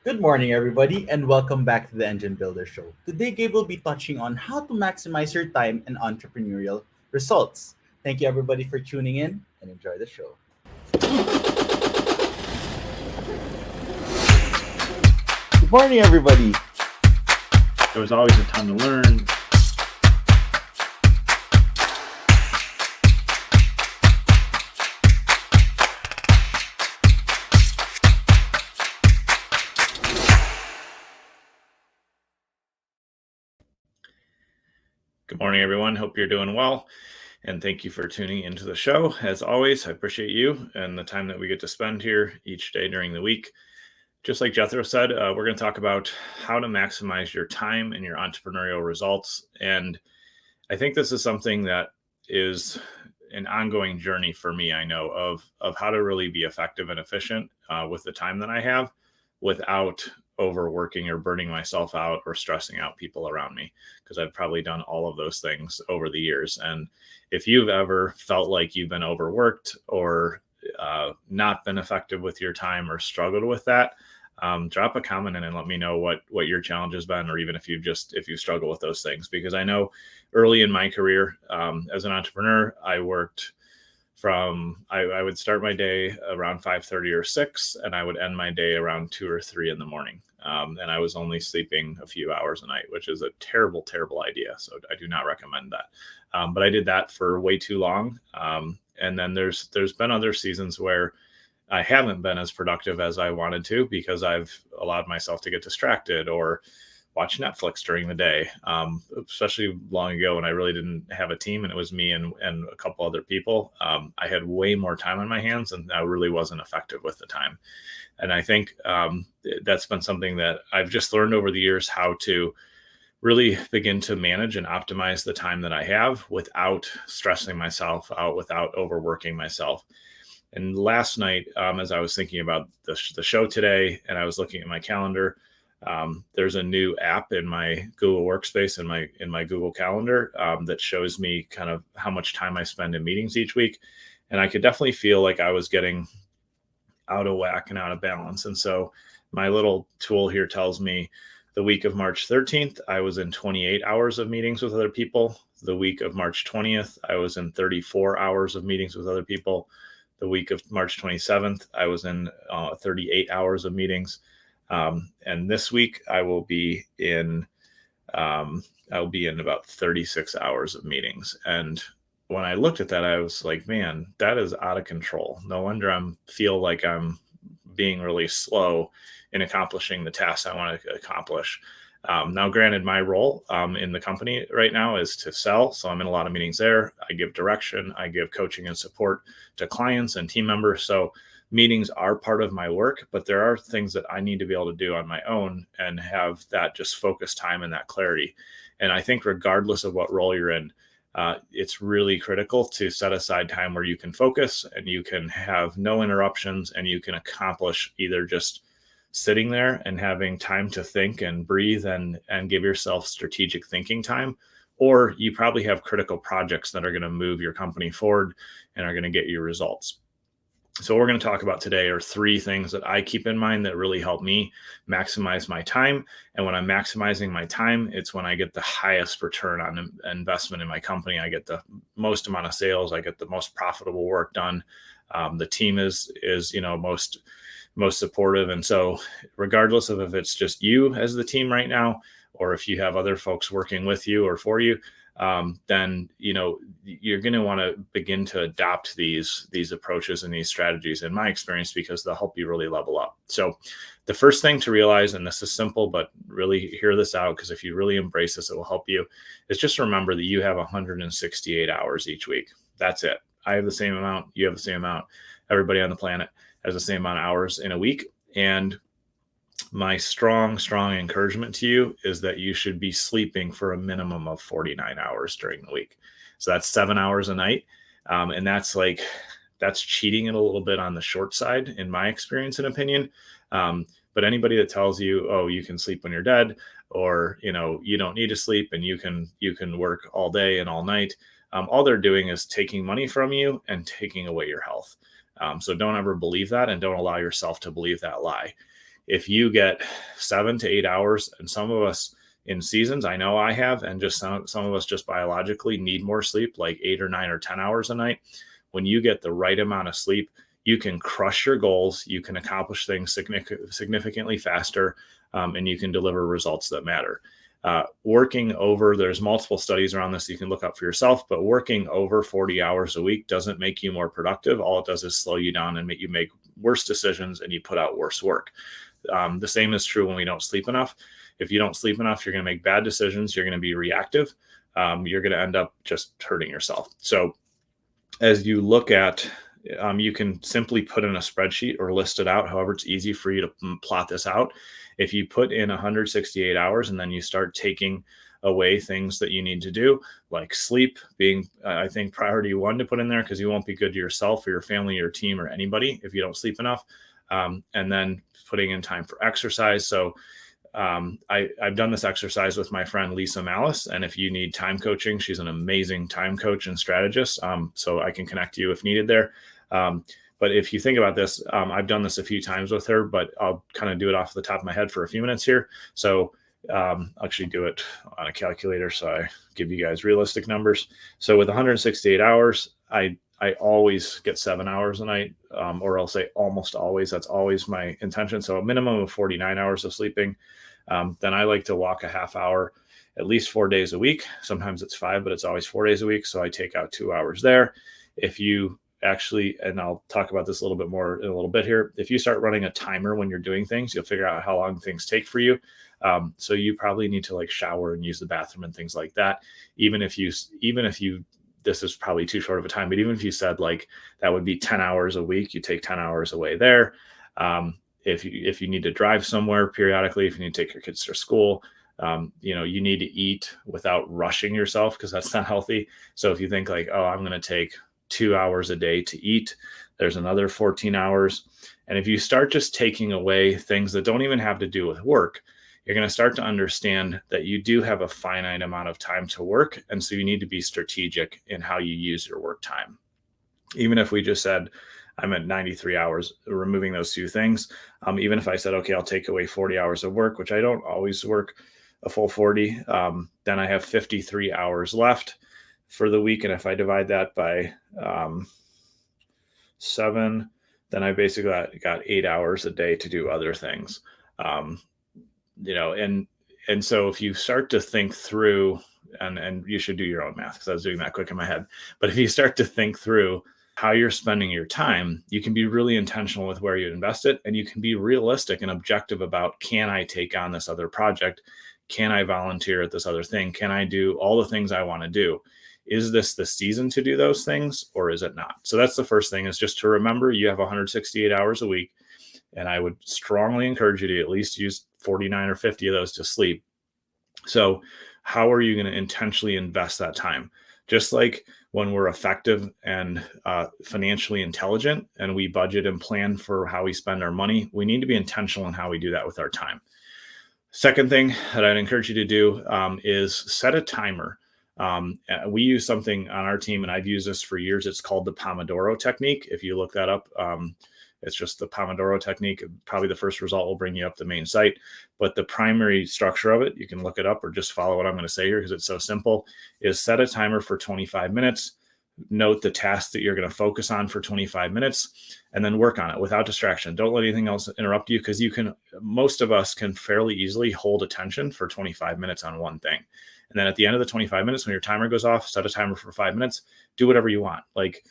Good morning, everybody, and welcome back to the Engine Builder Show. Today, Gabe will be touching on how to maximize your time and entrepreneurial results. Thank you, everybody, for tuning in and enjoy the show. Good morning, everybody. There was always a ton to learn. Good morning, everyone. Hope you're doing well. And thank you for tuning into the show. As always, I appreciate you and the time that we get to spend here each day during the week. Just like Jethro said, we're going to talk about how to maximize your time and your entrepreneurial results. And I think this is something that is an ongoing journey for me, I know, of how to really be effective and efficient with the time that I have without overworking or burning myself out or stressing out people around me, because I've probably done all of those things over the years. And if you've ever felt like you've been overworked or not been effective with your time or struggled with that, drop a comment in and let me know what your challenge has been, or even if you struggle with those things. Because I know early in my career as an entrepreneur, I worked from I would start my day around 5:30 or 6, and I would end my day around 2 or 3 in the morning. And I was only sleeping a few hours a night, which is a terrible, terrible idea. So I do not recommend that. But I did that for way too long. And then there's been other seasons where I haven't been as productive as I wanted to, because I've allowed myself to get distracted or watch Netflix during the day, especially long ago when I really didn't have a team and it was me and a couple other people. I had way more time on my hands, and I really wasn't effective with the time. And I think that's been something that I've just learned over the years, how to really begin to manage and optimize the time that I have without stressing myself out, without overworking myself. And last night, as I was thinking about the show today, and I was looking at my calendar, there's a new app in my Google Workspace, in my Google Calendar, that shows me kind of how much time I spend in meetings each week. And I could definitely feel like I was getting out of whack and out of balance. And so my little tool here tells me the week of March 13th, I was in 28 hours of meetings with other people. The week of March 20th, I was in 34 hours of meetings with other people. The week of March 27th, I was in 38 hours of meetings. And this week I will be in about 36 hours of meetings. And when I looked at that, I was like, man, that is out of control. No wonder I feel like I'm being really slow in accomplishing the tasks I want to accomplish. Now, granted, my role in the company right now is to sell. So I'm in a lot of meetings there. I give direction, I give coaching and support to clients and team members. So meetings are part of my work, but there are things that I need to be able to do on my own and have that just focused time and that clarity. And I think regardless of what role you're in, it's really critical to set aside time where you can focus and you can have no interruptions, and you can accomplish either just sitting there and having time to think and breathe and give yourself strategic thinking time, or you probably have critical projects that are going to move your company forward and are going to get you results. So what we're going to talk about today are 3 things that I keep in mind that really help me maximize my time. And when I'm maximizing my time, it's when I get the highest return on investment in my company. I get the most amount of sales. I get the most profitable work done. The team is most supportive. And so regardless of if it's just you as the team right now, or if you have other folks working with you or for you, then you're going to want to begin to adopt these approaches and these strategies, in my experience, because they'll help you really level up. So the first thing to realize, and this is simple, but really hear this out, because if you really embrace this, it will help you, is just remember that you have 168 hours each week. That's it. I have the same amount. You have the same amount. Everybody on the planet has the same amount of hours in a week. And my strong encouragement to you is that you should be sleeping for a minimum of 49 hours during the week. So that's 7 hours a night. And that's cheating it a little bit on the short side, in my experience and opinion. But anybody that tells you, oh, you can sleep when you're dead, or, you don't need to sleep and you can work all day and all night, all they're doing is taking money from you and taking away your health. So don't ever believe that, and don't allow yourself to believe that lie. if you get 7 to 8 hours, and some of us in seasons, I know I have, and just some of us just biologically need more sleep, like 8 or 9 or 10 hours a night. When you get the right amount of sleep, you can crush your goals, you can accomplish things significantly faster, and you can deliver results that matter. Working over, there's multiple studies around this you can look up for yourself, but working over 40 hours a week doesn't make you more productive. All it does is slow you down and make you make worse decisions, and you put out worse work. The same is true when we don't sleep enough. If you don't sleep enough, you're going to make bad decisions. You're going to be reactive. You're going to end up just hurting yourself. So as you look at, you can simply put in a spreadsheet or list it out. However, it's easy for you to plot this out. If you put in 168 hours and then you start taking away things that you need to do, like sleep being, I think, priority one to put in there, because you won't be good to yourself or your family, your team, or anybody if you don't sleep enough. And then putting in time for exercise. So I've done this exercise with my friend Lisa Malice, and if you need time coaching, she's an amazing time coach and strategist. So I can connect you if needed there. But if you think about this, I've done this a few times with her, but I'll kind of do it off the top of my head for a few minutes here. So I'll actually do it on a calculator, so I give you guys realistic numbers. So with 168 hours, I always get 7 hours a night, or I'll say almost always. That's always my intention. So a minimum of 49 hours of sleeping. Then I like to walk a half hour at least 4 days a week. Sometimes it's 5, but it's always 4 days a week. So I take out 2 hours there. If you actually, and I'll talk about this a little bit more in a little bit here, if you start running a timer when you're doing things, you'll figure out how long things take for you. So you probably need to like shower and use the bathroom and things like that. Even if you, this is probably too short of a time, but even if you said like that would be 10 hours a week, you take 10 hours away there. If you need to drive somewhere periodically, if you need to take your kids to school, you need to eat without rushing yourself, because that's not healthy. So if you think like, oh, I'm going to take 2 hours a day to eat, there's another 14 hours. And if you start just taking away things that don't even have to do with work, you're going to start to understand that you do have a finite amount of time to work. And so you need to be strategic in how you use your work time. Even if we just said, I'm at 93 hours, removing those two things. Even if I said, okay, I'll take away 40 hours of work, which I don't always work a full 40, then I have 53 hours left for the week. And if I divide that by 7, then I basically got 8 hours a day to do other things. And so if you start to think through, and you should do your own math because I was doing that quick in my head, but if you start to think through how you're spending your time, you can be really intentional with where you invest it, and you can be realistic and objective about, can I take on this other project? Can I volunteer at this other thing? Can I do all the things I want to do? Is this the season to do those things, or is it not? So that's the first thing, is just to remember you have 168 hours a week. And I would strongly encourage you to at least use 49 or 50 of those to sleep. So how are you going to intentionally invest that time? Just like when we're effective and financially intelligent, and we budget and plan for how we spend our money, we need to be intentional in how we do that with our time. Second thing that I'd encourage you to do is set a timer. We use something on our team, and I've used this for years. It's called the Pomodoro technique. If you look that up, it's just the Pomodoro technique. Probably the first result will bring you up the main site. But the primary structure of it, you can look it up or just follow what I'm going to say here because it's so simple, is set a timer for 25 minutes. Note the task that you're going to focus on for 25 minutes, and then work on it without distraction. Don't let anything else interrupt you, because most of us can fairly easily hold attention for 25 minutes on one thing. And then at the end of the 25 minutes, when your timer goes off, set a timer for 5 minutes, do whatever you want. Like,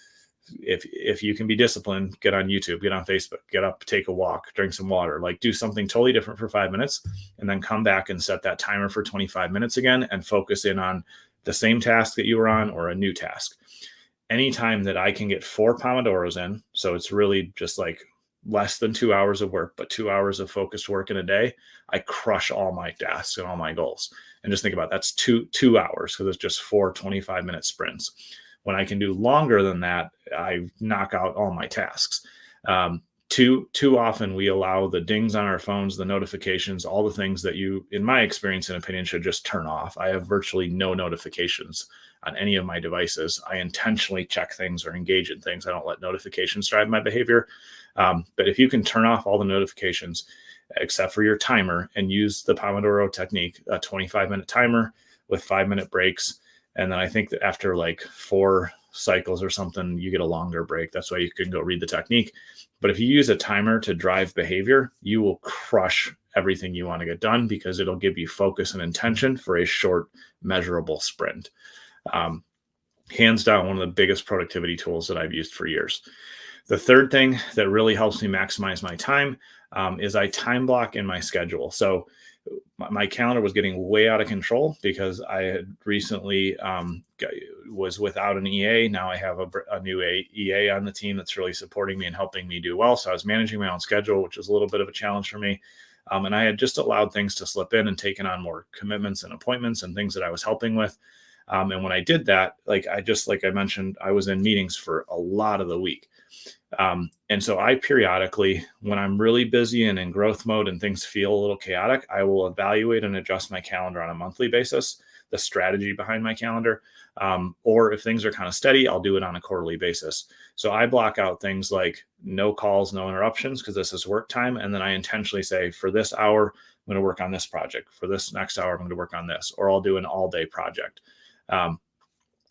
if you can be disciplined, get on YouTube, get on Facebook, get up, take a walk, drink some water, like do something totally different for 5 minutes, and then come back and set that timer for 25 minutes again and focus in on the same task that you were on or a new task. Anytime that I can get 4 Pomodoros in, so it's really just like less than 2 hours of work, but 2 hours of focused work in a day, I crush all my tasks and all my goals. And just think about that's two hours, because it's just 4 25-minute sprints. When I can do longer than that, I knock out all my tasks. Too often we allow the dings on our phones, the notifications, all the things that you, in my experience and opinion, should just turn off. I have virtually no notifications on any of my devices. I intentionally check things or engage in things. I don't let notifications drive my behavior. But if you can turn off all the notifications except for your timer, and use the Pomodoro technique, a 25-minute timer with 5-minute breaks. And then I think that after like 4 cycles or something, you get a longer break. That's why you can go read the technique. But if you use a timer to drive behavior, you will crush everything you want to get done, because it'll give you focus and intention for a short, measurable sprint. Hands down, one of the biggest productivity tools that I've used for years. The third thing that really helps me maximize my time is I time block in my schedule. So my calendar was getting way out of control because I had recently was without an EA. Now I have a new EA on the team that's really supporting me and helping me do well. So I was managing my own schedule, which is a little bit of a challenge for me. And I had just allowed things to slip in and taken on more commitments and appointments and things that I was helping with. And when I did that, like I mentioned, I was in meetings for a lot of the week. And so I periodically, when I'm really busy and in growth mode and things feel a little chaotic, I will evaluate and adjust my calendar on a monthly basis, the strategy behind my calendar. Or if things are kind of steady, I'll do it on a quarterly basis. So I block out things like no calls, no interruptions, because this is work time. And then I intentionally say, for this hour, I'm going to work on this project. For this next hour, I'm going to work on this, or I'll do an all-day project.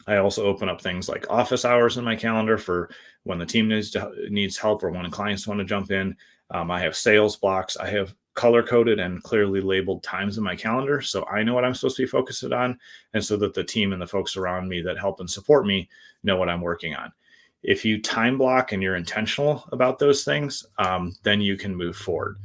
I also open up things like office hours in my calendar for when the team needs help or when clients want to jump in. I have sales blocks. I have color-coded and clearly labeled times in my calendar, so I know what I'm supposed to be focused on, and so that the team and the folks around me that help and support me know what I'm working on. If you time block and you're intentional about those things, then you can move forward.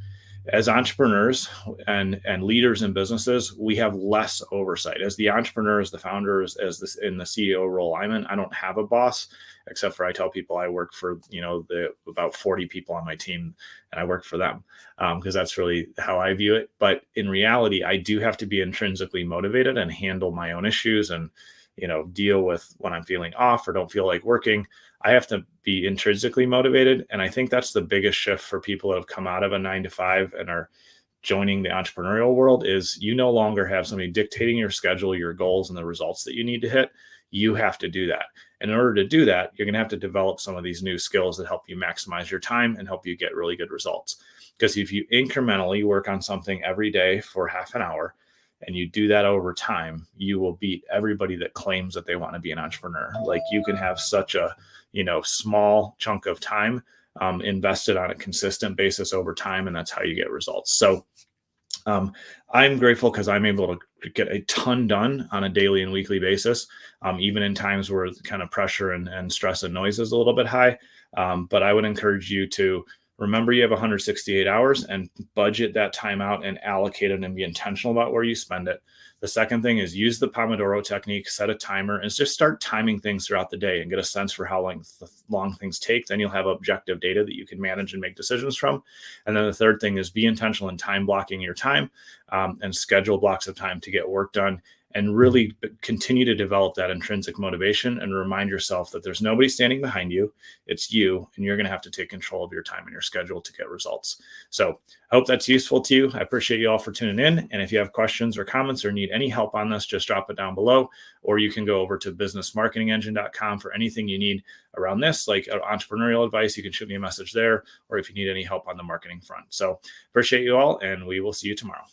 As entrepreneurs and leaders in businesses, we have less oversight. As the entrepreneur, as the founder, as this in the CEO role I'm in, I don't have a boss, except for I tell people I work for, the about 40 people on my team, and I work for them because that's really how I view it. But in reality, I do have to be intrinsically motivated and handle my own issues and, deal with when I'm feeling off or don't feel like working. I have to be intrinsically motivated. And I think that's the biggest shift for people that have come out of a 9-to-5 and are joining the entrepreneurial world is you no longer have somebody dictating your schedule, your goals, and the results that you need to hit. You have to do that. And in order to do that, you're going to have to develop some of these new skills that help you maximize your time and help you get really good results. Because if you incrementally work on something every day for half an hour, and you do that over time, you will beat everybody that claims that they want to be an entrepreneur. Like you can have such a, small chunk of time invested on a consistent basis over time, and that's how you get results. So I'm grateful because I'm able to get a ton done on a daily and weekly basis, even in times where the kind of pressure and stress and noise is a little bit high. But I would encourage you to remember you have 168 hours and budget that time out and allocate it and be intentional about where you spend it. The second thing is use the Pomodoro technique, set a timer, and just start timing things throughout the day and get a sense for how long things take. Then you'll have objective data that you can manage and make decisions from. And then the third thing is be intentional in time blocking your time and schedule blocks of time to get work done, and really continue to develop that intrinsic motivation and remind yourself that there's nobody standing behind you. It's you, and you're going to have to take control of your time and your schedule to get results. So I hope that's useful to you. I appreciate you all for tuning in. And if you have questions or comments or need any help on this, just drop it down below, or you can go over to businessmarketingengine.com for anything you need around this, like entrepreneurial advice. You can shoot me a message there, or if you need any help on the marketing front. So appreciate you all, and we will see you tomorrow.